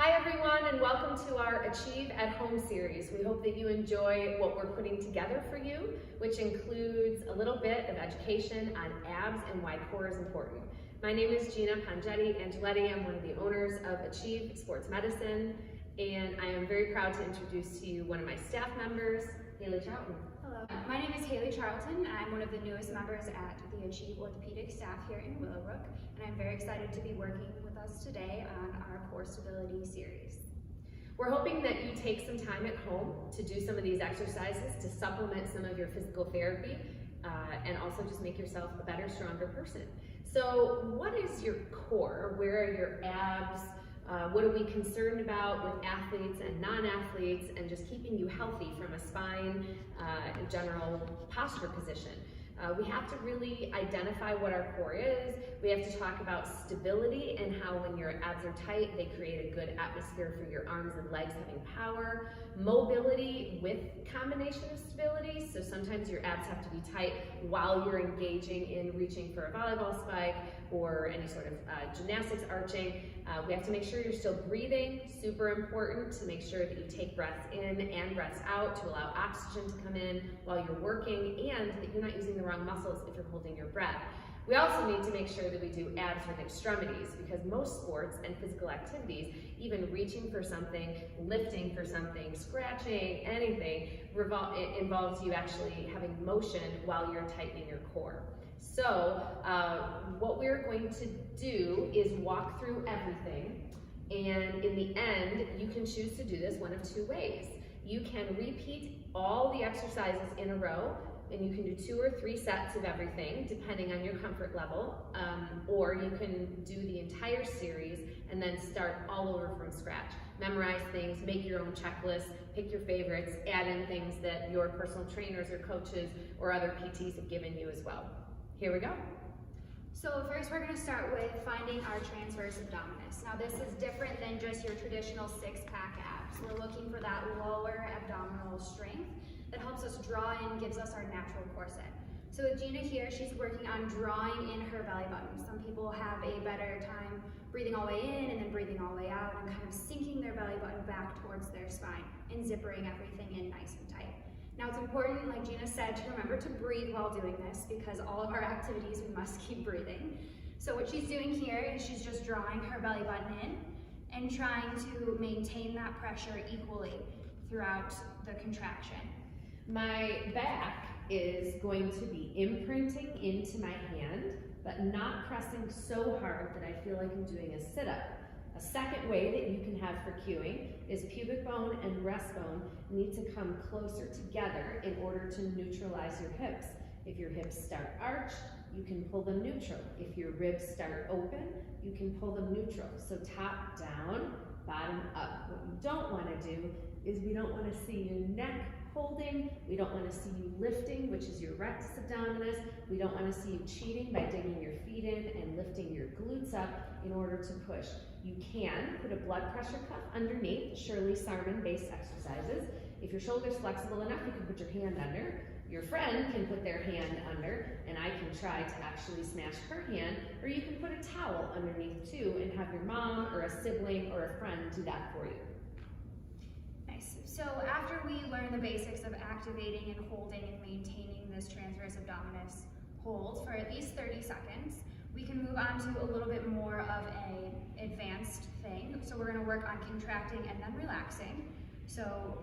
Hi everyone, and welcome to our Achieve at Home series. We hope that you enjoy what we're putting together for you, which includes a little bit of education on abs and why core is important. My name is Gina Angeletti. I'm one of the owners of Achieve Sports Medicine, and I am very proud to introduce to you one of my staff members, Haley Charlton. Hello, my name is Haley Charlton. I'm one of the newest members at the Achieve Orthopedic staff here in Willowbrook, and I'm very excited to be working with us today on our core stability series. We're hoping that you take some time at home to do some of these exercises to supplement some of your physical therapy and also just make yourself a better, stronger person. So what is your core? Where are your abs? What are we concerned about with athletes and non-athletes, and just keeping you healthy from a spine and general posture position? We have to really identify what our core is. We have to talk about stability and how when your abs are tight, they create a good atmosphere for your arms and legs having power. Mobility with combination of stability. So sometimes your abs have to be tight while you're engaging in reaching for a volleyball spike or any sort of gymnastics arching. We have to make sure you're still breathing, super important to make sure that you take breaths in and breaths out to allow oxygen to come in while you're working, and that you're not using the wrong muscles if you're holding your breath. We also need to make sure that we do abs with extremities, because most sports and physical activities, even reaching for something, lifting for something, scratching, anything, involves you actually having motion while you're tightening your core. So what we're going to do is walk through everything, and in the end, you can choose to do this one of two ways. You can repeat all the exercises in a row, and you can do 2 or 3 sets of everything depending on your comfort level, or you can do the entire series and then start all over from scratch. Memorize things, make your own checklist, pick your favorites, add in things that your personal trainers or coaches or other PTs have given you as well. Here we go. So first we're going to start with finding our transverse abdominis. Now this is different than just your traditional six-pack abs. We're looking for that lower abdominal strength that helps us draw in, gives us our natural corset. So with Gina here, she's working on drawing in her belly button. Some people have a better time breathing all the way in and then breathing all the way out and kind of sinking their belly button back towards their spine and zippering everything in nice and tight. Now it's important, like Gina said, to remember to breathe while doing this, because all of our activities we must keep breathing. So what she's doing here is she's just drawing her belly button in and trying to maintain that pressure equally throughout the contraction. My back is going to be imprinting into my hand, but not pressing so hard that I feel like I'm doing a sit-up. A second way that you can have for cueing is pubic bone and breast bone need to come closer together in order to neutralize your hips. If your hips start arched, you can pull them neutral. If your ribs start open, you can pull them neutral. So top down, bottom up. What you don't want to do is we don't want to see your neck holding, we don't want to see you lifting, which is your rectus abdominis. We don't want to see you cheating by digging your feet in and lifting your glutes up in order to push. You can put a blood pressure cuff underneath, Shirley Sarman-based exercises. If your shoulder's flexible enough, you can put your hand under. Your friend can put their hand under, and I can try to actually smash her hand, or you can put a towel underneath too and have your mom or a sibling or a friend do that for you. So after we learn the basics of activating and holding and maintaining this transverse abdominis hold for at least 30 seconds, we can move on to a little bit more of an advanced thing. So we're going to work on contracting and then relaxing. So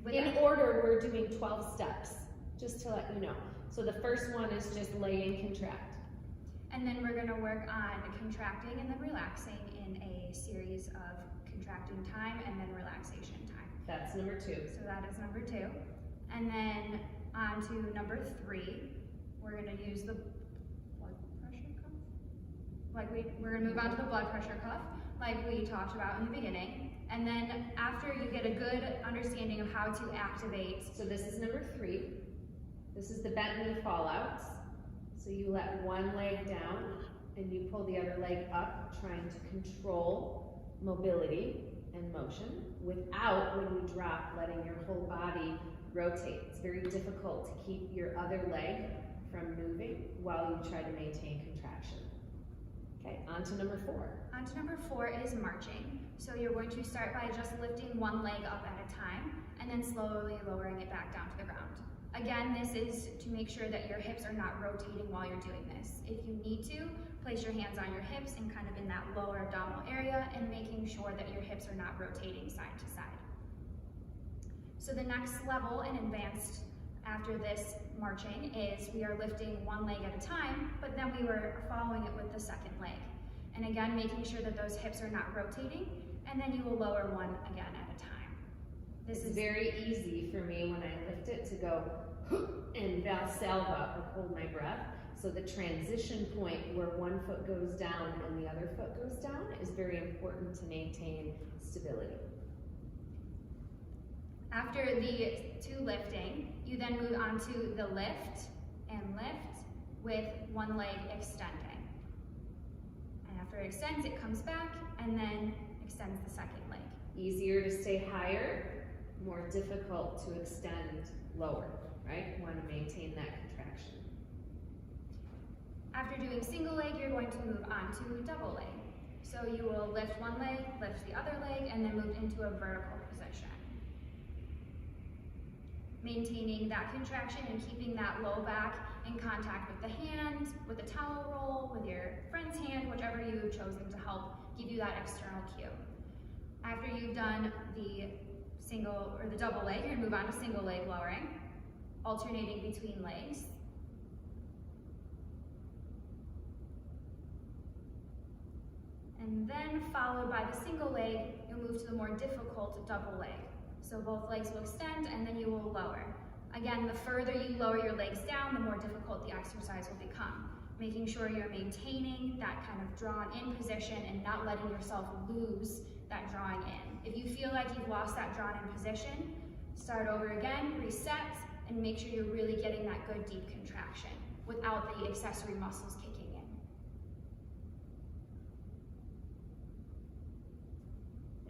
in order, we're doing 12 steps, just to let you know. So the first one is just lay and contract. And then we're going to work on contracting and then relaxing in a series of contracting time and then relaxation time. That's number 2. So that is number 2. And then on to number 3, we're going to use the blood pressure cuff. We're going to move on to the blood pressure cuff, like we talked about in the beginning. And then after you get a good understanding of how to activate. So this is number 3. This is the bent knee fallouts. So you let one leg down and you pull the other leg up, trying to control mobility and motion without, when you drop, letting your whole body rotate. It's very difficult to keep your other leg from moving while you try to maintain contraction. Okay, on to number 4. On to number 4 is marching. So you're going to start by just lifting one leg up at a time and then slowly lowering it back down to the ground. Again, this is to make sure that your hips are not rotating while you're doing this. If you need to, place your hands on your hips and kind of in that lower abdominal area and making sure that your hips are not rotating side to side. So the next level in advanced after this marching is we are lifting one leg at a time, but then we were following it with the second leg. And again, making sure that those hips are not rotating, and then you will lower one again at a time. This is very easy for me when I lift it to go and Valsalva or hold my breath. So the transition point where one foot goes down and the other foot goes down is very important to maintain stability. After the two lifting, you then move on to the lift and lift with one leg extending. And after it extends, it comes back and then extends the second leg. Easier to stay higher, more difficult to extend lower, right? You want to maintain that contraction. After doing single leg, you're going to move on to double leg. So you will lift one leg, lift the other leg, and then move into a vertical position. Maintaining that contraction and keeping that low back in contact with the hand, with a towel roll, with your friend's hand, whichever you've chosen to help give you that external cue. After you've done the single or the double leg, you're gonna move on to single leg lowering, alternating between legs. And then followed by the single leg, you'll move to the more difficult double leg. So both legs will extend and then you will lower. Again, the further you lower your legs down, the more difficult the exercise will become. Making sure you're maintaining that kind of drawn in position and not letting yourself lose that drawing in. If you feel like you've lost that drawn in position, start over again, reset, and make sure you're really getting that good deep contraction without the accessory muscles kicking in.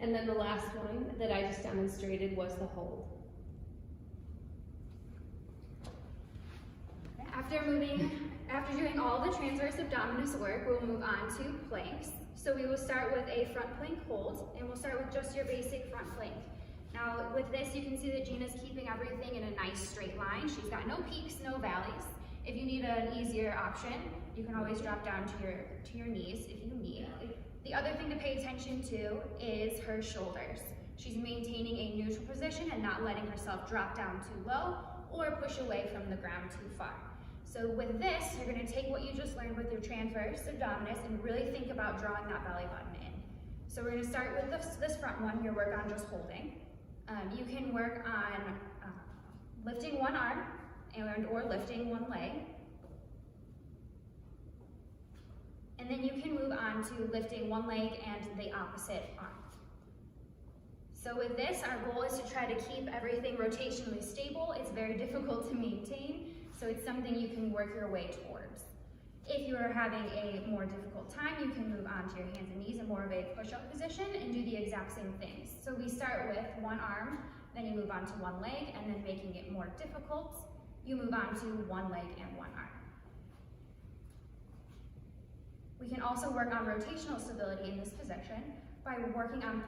And then the last one that I just demonstrated was the hold. After doing all the transverse abdominis work, we'll move on to planks. So we will start with a front plank hold, and we'll start with just your basic front plank. Now with this, you can see that Gina's keeping everything in a nice straight line. She's got no peaks, no valleys. If you need an easier option, you can always drop down to your knees if you need. The other thing to pay attention to is her shoulders. She's maintaining a neutral position and not letting herself drop down too low or push away from the ground too far. So with this, you're going to take what you just learned with your transverse abdominis and really think about drawing that belly button in. So we're going to start with this front one, your work on just holding. You can work on lifting one arm or lifting one leg. And then you can move on to lifting one leg and the opposite arm. So with this, our goal is to try to keep everything rotationally stable. It's very difficult to maintain, so it's something you can work your way towards. If you are having a more difficult time, you can move on to your hands and knees in more of a push-up position and do the exact same things. So we start with one arm, then you move on to one leg, and then making it more difficult, you move on to one leg and one arm. We can also work on rotational stability in this position by working on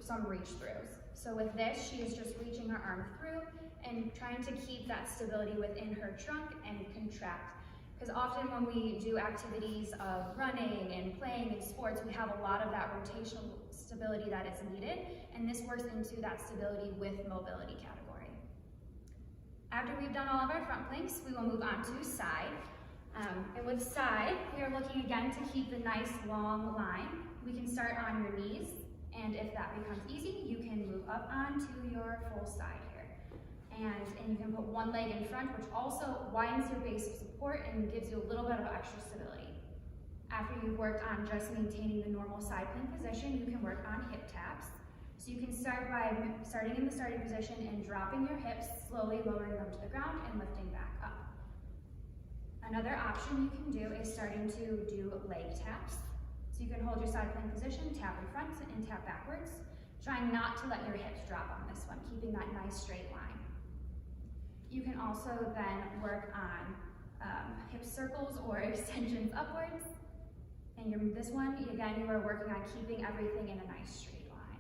some reach throughs. So with this, she is just reaching her arm through and trying to keep that stability within her trunk and contract. Because often when we do activities of running and playing in sports, we have a lot of that rotational stability that is needed, and this works into that stability with mobility category. After we've done all of our front planks, we will move on to side. And with side, we are looking again to keep the nice long line. We can start on your knees, and if that becomes easy, you can move up onto your full side here. And you can put one leg in front, which also widens your base of support and gives you a little bit of extra stability. After you've worked on just maintaining the normal side plank position, you can work on hip taps. So you can start by starting in the starting position and dropping your hips, slowly lowering them to the ground and lifting back up. Another option you can do is starting to do leg taps. So you can hold your side plank position, tap in front and tap backwards, trying not to let your hips drop on this one, keeping that nice straight line. You can also then work on hip circles or extensions upwards. And this one, again, you are working on keeping everything in a nice straight line.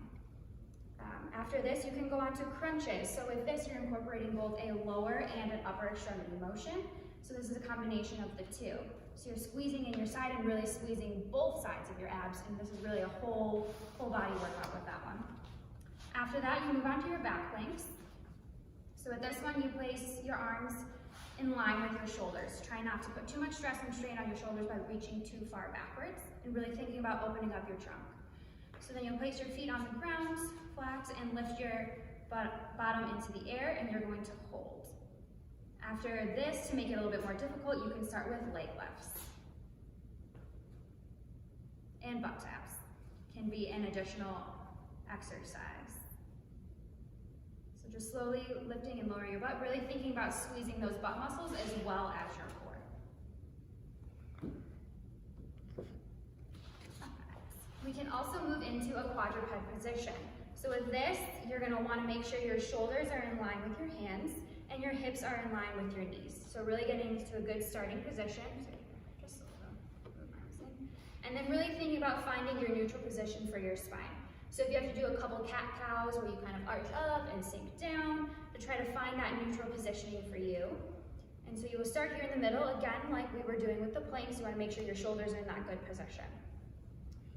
After this, you can go on to crunches. So with this, you're incorporating both a lower and an upper extremity motion. So this is a combination of the two. So you're squeezing in your side and really squeezing both sides of your abs, and this is really a whole body workout with that one. After that, you move on to your back planks. So with this one, you place your arms in line with your shoulders. Try not to put too much stress and strain on your shoulders by reaching too far backwards, and really thinking about opening up your trunk. So then you'll place your feet on the ground, flat, and lift your bottom into the air, and you're going to hold. After this, to make it a little bit more difficult, you can start with leg lifts. And butt taps can be an additional exercise. So just slowly lifting and lowering your butt, really thinking about squeezing those butt muscles as well as your core. We can also move into a quadruped position. So with this, you're going to want to make sure your shoulders are in line with your hands and your hips are in line with your knees. So really getting to a good starting position. And then really thinking about finding your neutral position for your spine. So if you have to do a couple cat-cows where you kind of arch up and sink down to try to find that neutral positioning for you. And so you will start here in the middle, again, like we were doing with the planks. You want to make sure your shoulders are in that good position.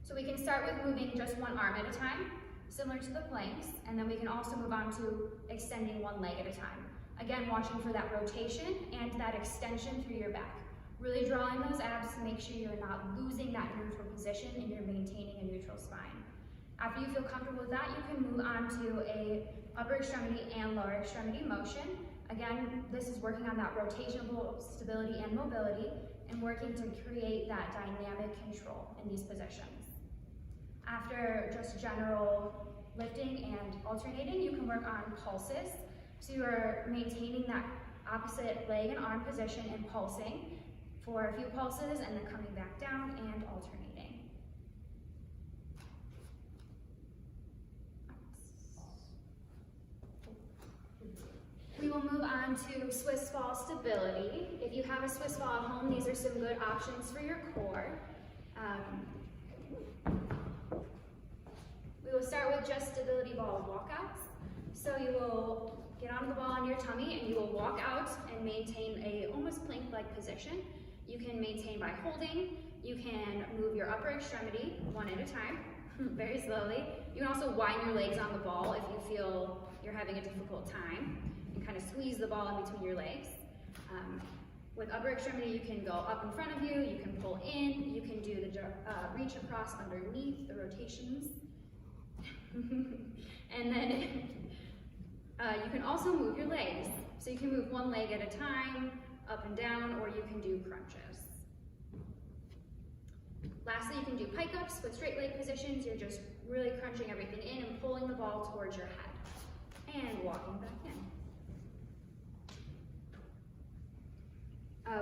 So we can start with moving just one arm at a time, similar to the planks, and then we can also move on to extending one leg at a time. Again, watching for that rotation and that extension through your back. Really drawing those abs to make sure you're not losing that neutral position and you're maintaining a neutral spine. After you feel comfortable with that, you can move on to a upper extremity and lower extremity motion. Again, this is working on that rotational stability and mobility and working to create that dynamic control in these positions. After just general lifting and alternating, you can work on pulses. So you are maintaining that opposite leg and arm position and pulsing for a few pulses and then coming back down and alternating. We will move on to Swiss fall stability. If you have a Swiss fall at home, these are some good options for your core. We will start with just stability ball walkouts. So you will get on the ball on your tummy and you will walk out and maintain a almost plank-like position. You can maintain by holding. You can move your upper extremity one at a time, very slowly. You can also widen your legs on the ball if you feel you're having a difficult time and kind of squeeze the ball in between your legs. With upper extremity, you can go up in front of you, you can pull in, you can do the reach across underneath, the rotations. And then you can also move your legs. So you can move one leg at a time, up and down, or you can do crunches. Lastly, you can do pike ups with straight leg positions. You're just really crunching everything in and pulling the ball towards your head. And walking back in.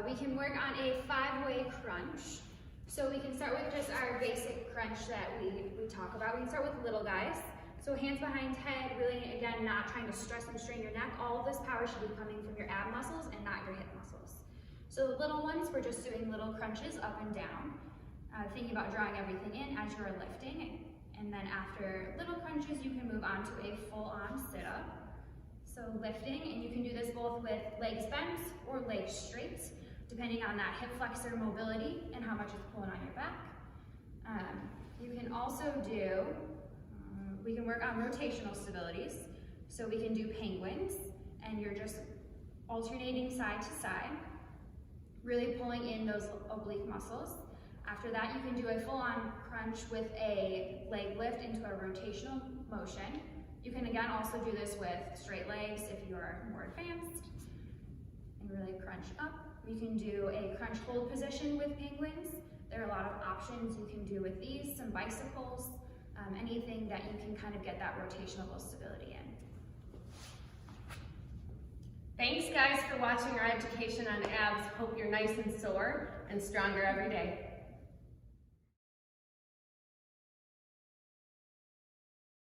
We can work on a 5-way crunch. So we can start with just our basic crunch that we talk about. We can start with little guys. So hands behind head, really, again, not trying to stress and strain your neck. All of this power should be coming from your ab muscles and not your hip muscles. So the little ones, we're just doing little crunches up and down, thinking about drawing everything in as you're lifting. And then after little crunches, you can move on to a full-on sit-up. So lifting, and you can do this both with legs bent or legs straight, depending on that hip flexor mobility and how much it's pulling on your back. You can also do, we can work on rotational stabilities. So we can do penguins, and you're just alternating side to side, really pulling in those oblique muscles. After that, you can do a full-on crunch with a leg lift into a rotational motion. You can again also do this with straight legs if you are more advanced, and really crunch up. You can do a crunch hold position with penguins. There are a lot of options you can do with these, some bicycles, anything that you can kind of get that rotational stability in. Thanks guys for watching our education on abs. Hope you're nice and sore and stronger every day.